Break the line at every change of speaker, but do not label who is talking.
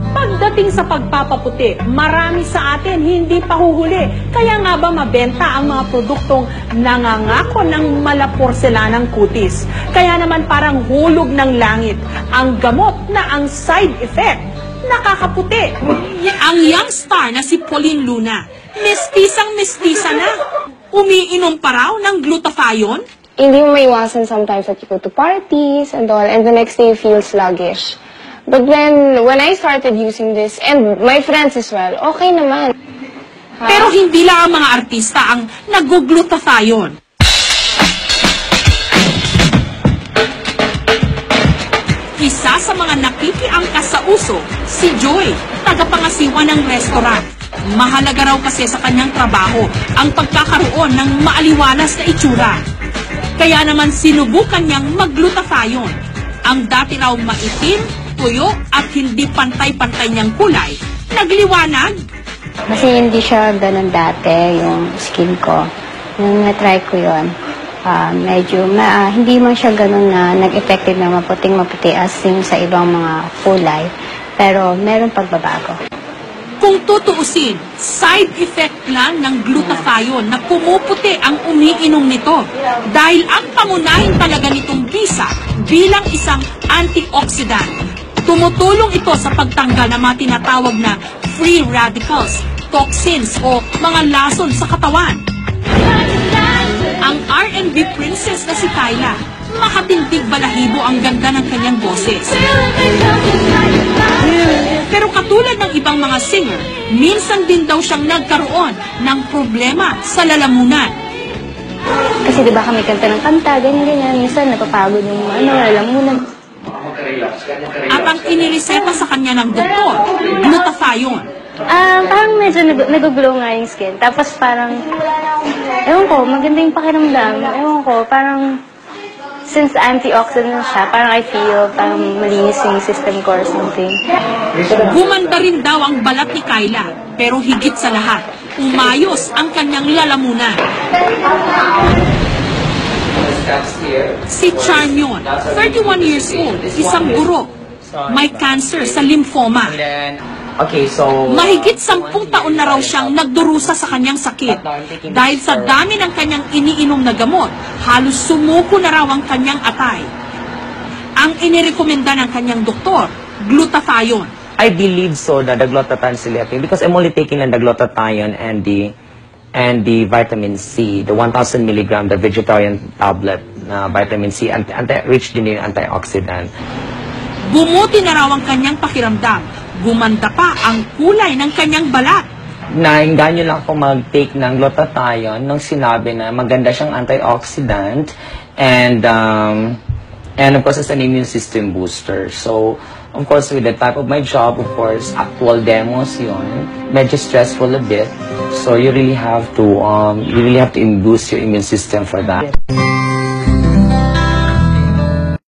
Pagdating sa pagpapaputi, marami sa atin hindi pa huhuli. Kaya nga ba mabenta ang mga produktong nangangako ng malaporselanang kutis? Kaya naman parang hulog ng langit ang gamot na ang side effect nakakaputi. Ang young star na si Pauline Luna, mestisang-mestisa na. Umiinom pa raw ng glutathione?
Hindi mo maiwasan sometimes that you go to parties and all, and the next day you feel sluggish. But when I started using this, and my friends as well, okay naman.
Pero hindi lang ang mga artista ang nag-glutathione. Isa sa mga nakikiangkas sa uso, si Joy, tagapangasiwa ng restaurant. Mahalaga raw kasi sa kanyang trabaho ang pagkakaroon ng maaliwalas na itsura. Kaya naman sinubukan niyang mag-glutathione. Ang dati raw maitim, tuyo at hindi pantay-pantay niyang kulay, nagliwanag.
Kasi hindi siya ganun dati, yung skin ko. Nung na-try ko yun, medyo hindi man siya ganun na nag-effective na maputing-maputi as yung sa ibang mga kulay. Pero meron pagbabago.
Kung tutuusin, side effect lang ng glutathione na pumuputi ang umiinom nito. Dahil ang pangunahin talaga nitong bisa bilang isang antioxidant. Tumutulong ito sa pagtanggal ng mga tinatawag na free radicals, toxins o mga lason sa katawan. Ang R&B princess na si Kyla, makatindig balahibo ang ganda ng kanyang boses. Pero katulad ng ibang mga singer, minsan din daw siyang nagkaroon ng problema sa lalamunan.
Kasi diba kami kanta ng kanta, ganyan-ganyan. Minsan napapagod yung lalamunan.
At ang inireseta sa kanya ng doktor, glutathione.
Parang medyo nag-glow nga yung skin. Tapos parang, ewan ko, maganda yung pakiramdam. Ewan ko, parang, since antioxidant siya, parang I feel parang malinis yung system ko or something.
Gumanda rin daw ang balat ni Kyla, pero higit sa lahat, umayos ang kanyang lalamunan. Si Charmion, 31 years old, isang guro, may cancer sa lymphoma. Mahigit 10 taon na raw siyang nagdurusa sa kanyang sakit. Dahil sa dami ng kanyang iniinom na gamot, halos sumuko na raw ang kanyang atay. Ang inirekomenda ng kanyang doktor, glutathione.
I believe so that the glutathione selecting because I'm only taking the glutathione and the vitamin C, the 1,000 milligram, the vegetarian tablet na vitamin C, rich din yung antioxidant.
Bumuti na raw ang kanyang pakiramdam. Gumanda pa ang kulay ng kanyang balat.
Nainganyo lang ako mag-take ng glutathione nung sinabi na maganda siyang antioxidant and of course it's an immune system booster. So of course with the type of my job, of course actual demos yun, medyo stressful a bit. So you really have to boost your immune system for that.